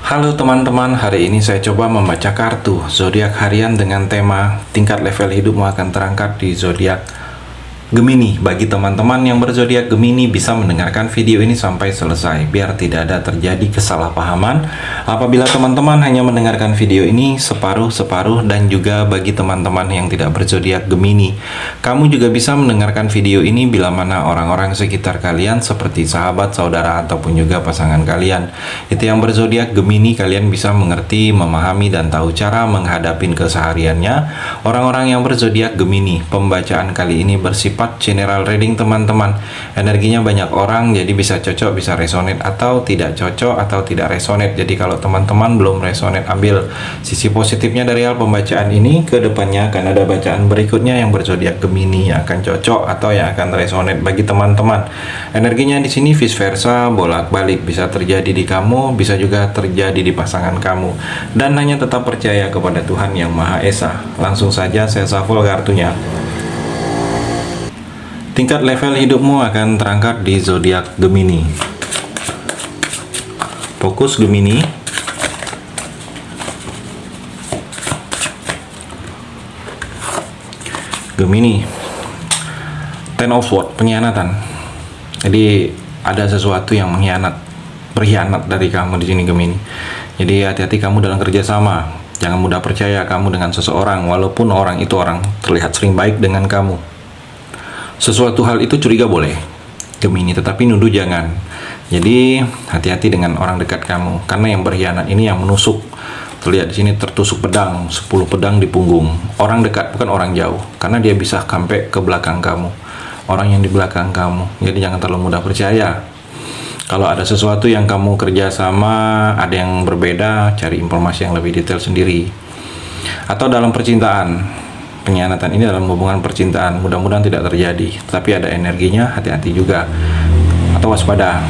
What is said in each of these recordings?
Halo teman-teman, hari ini saya coba membaca kartu zodiak harian dengan tema tingkat level hidupmu akan terangkat di zodiak Gemini. Bagi teman-teman yang berzodiak Gemini bisa mendengarkan video ini sampai selesai biar tidak ada terjadi kesalahpahaman apabila teman-teman hanya mendengarkan video ini separuh-separuh. Dan juga bagi teman-teman yang tidak berzodiak Gemini, kamu juga bisa mendengarkan video ini bila mana orang-orang sekitar kalian seperti sahabat, saudara, ataupun juga pasangan kalian itu yang berzodiak Gemini, kalian bisa mengerti, memahami, dan tahu cara menghadapi kesehariannya. Orang-orang yang berzodiak Gemini, pembacaan kali ini bersifat general reading teman-teman. Energinya banyak orang, jadi bisa cocok, bisa resonate, atau tidak cocok, atau tidak resonate. Jadi kalau teman-teman belum resonate, ambil sisi positifnya dari hal pembacaan ini. Ke depannya akan ada bacaan berikutnya yang berzodiak Gemini yang akan cocok atau yang akan resonate bagi teman-teman. Energinya di sini vice versa, bolak-balik, bisa terjadi di kamu, bisa juga terjadi di pasangan kamu. Dan hanya tetap percaya kepada Tuhan Yang Maha Esa. Langsung saja saya shuffle kartunya. Tingkat level hidupmu akan terangkat di zodiak Gemini. Fokus Gemini. Gemini. Ten of Swords, pengkhianatan. Jadi ada sesuatu yang berkhianat dari kamu di sini Gemini. Jadi hati-hati kamu dalam kerjasama. Jangan mudah percaya kamu dengan seseorang, walaupun orang itu terlihat sering baik dengan kamu. Sesuatu hal itu curiga boleh Gemini, tetapi nuduh jangan. Jadi hati-hati dengan orang dekat kamu, karena yang berkhianat ini yang menusuk. Terlihat di sini tertusuk pedang, 10 pedang di punggung. Orang dekat, bukan orang jauh, karena dia bisa sampai ke belakang kamu. Orang yang di belakang kamu. Jadi jangan terlalu mudah percaya. Kalau ada sesuatu yang kamu kerjasama, ada yang berbeda, cari informasi yang lebih detail sendiri. Atau dalam percintaan, pengkhianatan ini dalam hubungan percintaan, mudah-mudahan tidak terjadi. Tapi ada energinya, hati-hati juga. Atau waspada.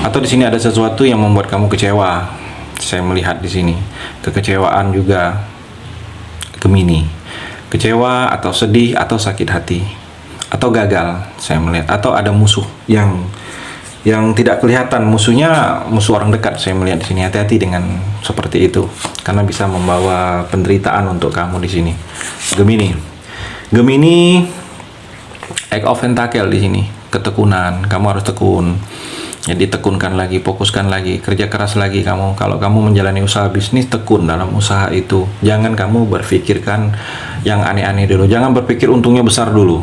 Atau di sini ada sesuatu yang membuat kamu kecewa. Saya melihat di sini kekecewaan juga Gemini. Kecewa atau sedih atau sakit hati atau gagal saya melihat. Atau ada musuh yang tidak kelihatan, musuhnya musuh orang dekat saya melihat di sini. Hati-hati dengan seperti itu karena bisa membawa penderitaan untuk kamu di sini Gemini. Gemini, Eight of Pentacle di sini, ketekunan. Kamu harus tekun. Jadi tekunkan lagi, fokuskan lagi, kerja keras lagi kamu. Kalau kamu menjalani usaha bisnis, tekun dalam usaha itu. Jangan kamu berpikirkan yang aneh-aneh dulu. Jangan berpikir untungnya besar dulu.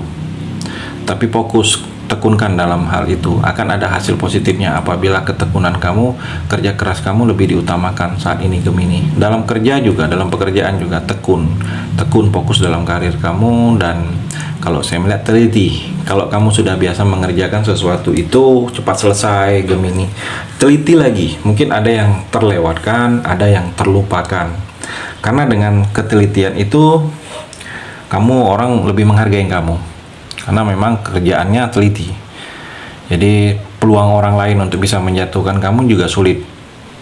Tapi fokus, tekunkan dalam hal itu. Akan ada hasil positifnya apabila ketekunan kamu, kerja keras kamu lebih diutamakan saat ini Gemini. Dalam kerja juga, dalam pekerjaan juga tekun fokus dalam karir kamu. Dan kalau saya melihat teliti. Kalau kamu sudah biasa mengerjakan sesuatu itu cepat selesai Gemini. Teliti lagi, mungkin ada yang terlewatkan, ada yang terlupakan. Karena dengan ketelitian itu orang lebih menghargai kamu. Karena memang kerjaannya teliti. Jadi peluang orang lain untuk bisa menjatuhkan kamu juga sulit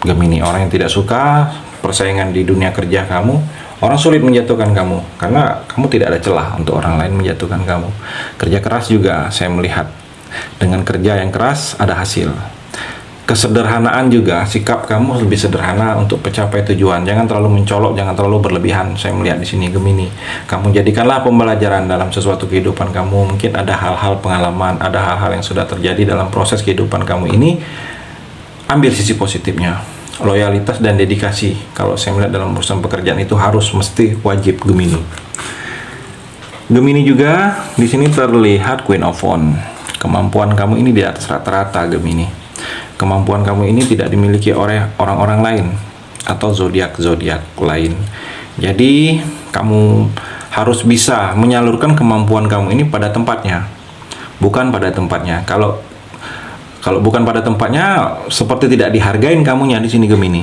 Gemini. Orang yang tidak suka persaingan di dunia kerja kamu, orang sulit menjatuhkan kamu karena kamu tidak ada celah untuk orang lain menjatuhkan kamu. Kerja keras juga saya melihat, dengan kerja yang keras ada hasil. Kesederhanaan juga, sikap kamu lebih sederhana untuk mencapai tujuan. Jangan terlalu mencolok, jangan terlalu berlebihan. Saya melihat di sini Gemini. Kamu jadikanlah pembelajaran dalam sesuatu kehidupan kamu. Mungkin ada hal-hal pengalaman, ada hal-hal yang sudah terjadi dalam proses kehidupan kamu ini. Ambil sisi positifnya. Loyalitas dan dedikasi. Kalau saya melihat dalam urusan pekerjaan itu harus mesti wajib Gemini. Gemini juga di sini terlihat Queen of Wands. Kemampuan kamu ini di atas rata-rata Gemini. Kemampuan kamu ini tidak dimiliki oleh orang-orang lain atau zodiak lain. Jadi kamu harus bisa menyalurkan kemampuan kamu ini pada tempatnya, bukan pada tempatnya. Kalau bukan pada tempatnya, seperti tidak dihargain kamunya di sini Gemini.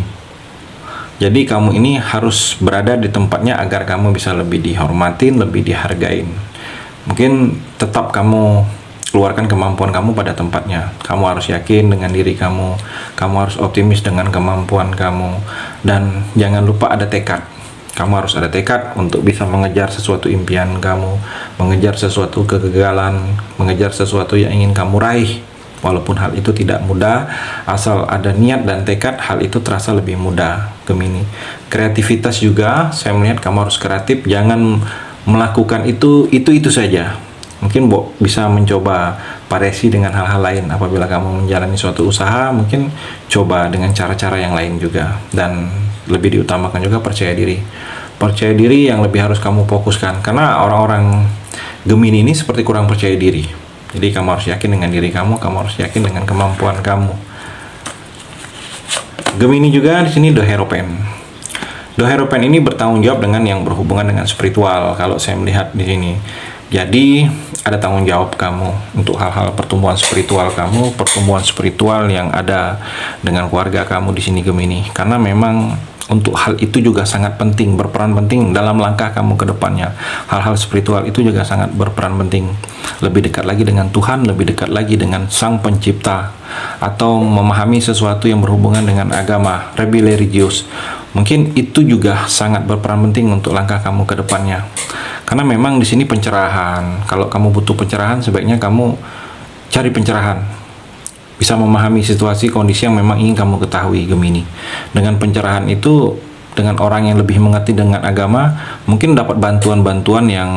Jadi kamu ini harus berada di tempatnya agar kamu bisa lebih dihormatin, lebih dihargain. Mungkin tetap kamu keluarkan kemampuan kamu pada tempatnya. Kamu harus yakin dengan diri kamu. Kamu harus optimis dengan kemampuan kamu. Dan jangan lupa ada tekad. Kamu harus ada tekad untuk bisa mengejar sesuatu impian kamu, mengejar sesuatu kegagalan, mengejar sesuatu yang ingin kamu raih. Walaupun hal itu tidak mudah, asal ada niat dan tekad, hal itu terasa lebih mudah, Gemini. Kreativitas juga, saya melihat kamu harus kreatif, jangan melakukan itu saja. Mungkin bisa mencoba variasi dengan hal-hal lain. Apabila kamu menjalani suatu usaha, mungkin coba dengan cara-cara yang lain juga. Dan lebih diutamakan juga percaya diri. Percaya diri yang lebih harus kamu fokuskan. Karena orang-orang Gemini ini seperti kurang percaya diri. Jadi kamu harus yakin dengan diri kamu harus yakin dengan kemampuan kamu. Gemini juga di sini The Hierophant. The Hierophant ini bertanggung jawab dengan yang berhubungan dengan spiritual kalau saya melihat di sini. Jadi ada tanggung jawab kamu untuk hal-hal pertumbuhan spiritual kamu, pertumbuhan spiritual yang ada dengan keluarga kamu di sini Gemini. Karena memang untuk hal itu juga sangat penting, berperan penting dalam langkah kamu ke depannya. Hal-hal spiritual itu juga sangat berperan penting. Lebih dekat lagi dengan Tuhan, lebih dekat lagi dengan Sang Pencipta, atau memahami sesuatu yang berhubungan dengan agama, lebih religius. Mungkin itu juga sangat berperan penting untuk langkah kamu ke depannya. Karena memang di sini pencerahan. Kalau kamu butuh pencerahan, sebaiknya kamu cari pencerahan. Bisa memahami situasi kondisi yang memang ingin kamu ketahui Gemini. Dengan pencerahan itu, dengan orang yang lebih mengerti dengan agama, mungkin dapat bantuan-bantuan yang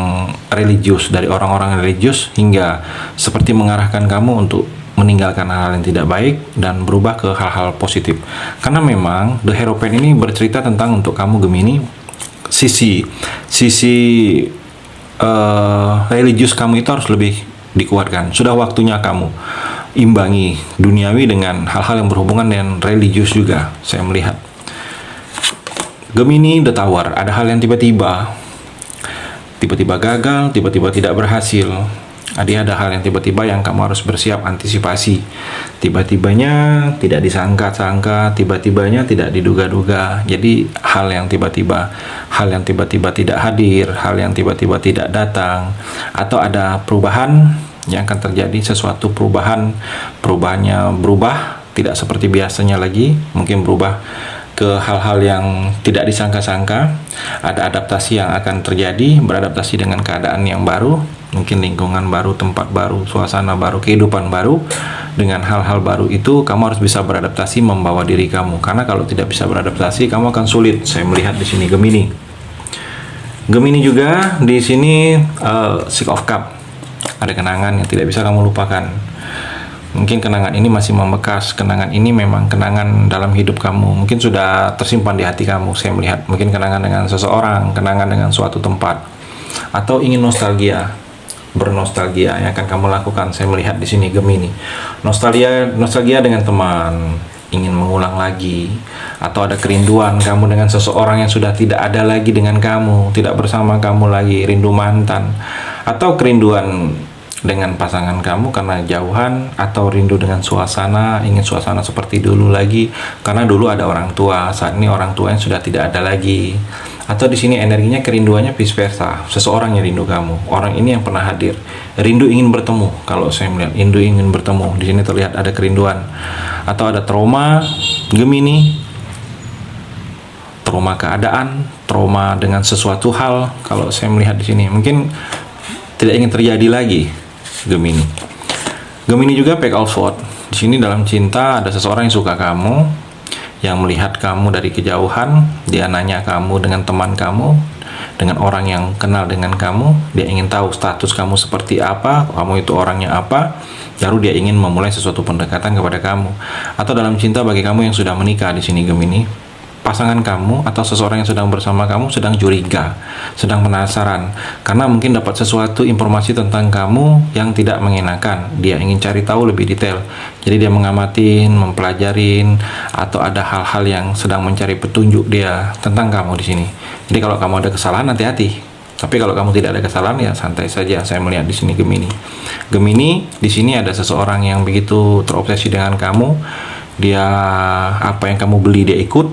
religius dari orang-orang religius, hingga seperti mengarahkan kamu untuk meninggalkan hal-hal yang tidak baik dan berubah ke hal-hal positif. Karena memang The Hierophant ini bercerita tentang untuk kamu Gemini, sisi religius kamu itu harus lebih dikuatkan. Sudah waktunya kamu imbangi duniawi dengan hal-hal yang berhubungan dengan religius juga, saya melihat. Gemini The Tower, ada hal yang tiba-tiba gagal, tiba-tiba tidak berhasil. Ada hal yang tiba-tiba yang kamu harus bersiap antisipasi. Tiba-tibanya tidak disangka-sangka, tiba-tibanya tidak diduga-duga. Jadi hal yang tiba-tiba tidak hadir, hal yang tiba-tiba tidak datang, atau ada perubahan yang akan terjadi, sesuatu perubahannya berubah, tidak seperti biasanya lagi, mungkin berubah ke hal-hal yang tidak disangka-sangka. Ada adaptasi yang akan terjadi, beradaptasi dengan keadaan yang baru, mungkin lingkungan baru, tempat baru, suasana baru, kehidupan baru. Dengan hal-hal baru itu kamu harus bisa beradaptasi, membawa diri kamu. Karena kalau tidak bisa beradaptasi, kamu akan sulit. Saya melihat di sini Gemini. Gemini juga di sini Six of Cups. Ada kenangan yang tidak bisa kamu lupakan. Mungkin kenangan ini masih membekas. Kenangan ini memang kenangan dalam hidup kamu. Mungkin sudah tersimpan di hati kamu. Saya melihat mungkin kenangan dengan seseorang, kenangan dengan suatu tempat, atau ingin nostalgia, bernostalgia yang akan kamu lakukan. Saya melihat di sini Gemini. Nostalgia dengan teman, ingin mengulang lagi, atau ada kerinduan kamu dengan seseorang yang sudah tidak ada lagi dengan kamu, tidak bersama kamu lagi, rindu mantan, atau kerinduan dengan pasangan kamu karena jauhan, atau rindu dengan suasana, ingin suasana seperti dulu lagi karena dulu ada orang tua, saat ini orang tuanya sudah tidak ada lagi. Atau di sini energinya kerinduannya vice versa, seseorang yang rindu kamu, orang ini yang pernah hadir, rindu ingin bertemu. Kalau saya melihat rindu ingin bertemu, di sini terlihat ada kerinduan. Atau ada trauma Gemini, trauma keadaan, trauma dengan sesuatu hal. Kalau saya melihat di sini mungkin tidak ingin terjadi lagi Gemini. Gemini juga Page of Swords. Di sini dalam cinta ada seseorang yang suka kamu, yang melihat kamu dari kejauhan. Dia nanya kamu dengan teman kamu, dengan orang yang kenal dengan kamu. Dia ingin tahu status kamu seperti apa, kamu itu orangnya apa. Baru dia ingin memulai sesuatu pendekatan kepada kamu. Atau dalam cinta bagi kamu yang sudah menikah di sini Gemini, pasangan kamu atau seseorang yang sedang bersama kamu sedang curiga, sedang penasaran, karena mungkin dapat sesuatu informasi tentang kamu yang tidak mengenakan. Dia ingin cari tahu lebih detail, jadi dia mengamatin, mempelajarin, atau ada hal-hal yang sedang mencari petunjuk dia tentang kamu di sini. Jadi kalau kamu ada kesalahan, hati-hati. Tapi kalau kamu tidak ada kesalahan, ya santai saja. Saya melihat di sini Gemini. Gemini di sini ada seseorang yang begitu terobsesi dengan kamu. Dia apa yang kamu beli dia ikut,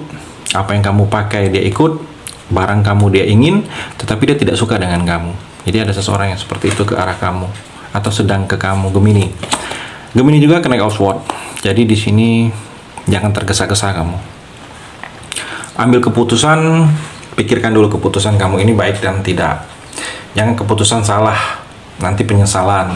apa yang kamu pakai dia ikut, barang kamu dia ingin, tetapi dia tidak suka dengan kamu. Jadi ada seseorang yang seperti itu ke arah kamu, atau sedang ke kamu Gemini. Gemini juga Knight of Swords. Jadi di sini jangan tergesa-gesa kamu. Ambil keputusan, pikirkan dulu keputusan kamu ini baik dan tidak. Jangan keputusan salah, nanti penyesalan.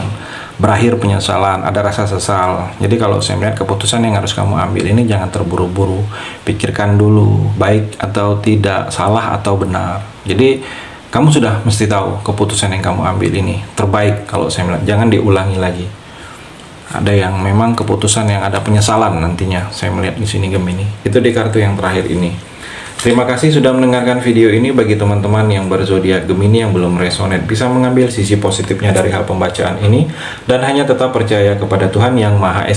berakhir penyesalan, ada rasa sesal. Jadi kalau saya melihat keputusan yang harus kamu ambil ini jangan terburu-buru, pikirkan dulu baik atau tidak, salah atau benar. Jadi kamu sudah mesti tahu keputusan yang kamu ambil ini terbaik. Kalau saya melihat jangan diulangi lagi. Ada yang memang keputusan yang ada penyesalan nantinya. Saya melihat di sini Gemini. Itu di kartu yang terakhir ini. Terima kasih sudah mendengarkan video ini. Bagi teman-teman yang berzodiak Gemini yang belum resonate, bisa mengambil sisi positifnya dari hal pembacaan ini dan hanya tetap percaya kepada Tuhan Yang Maha Esa.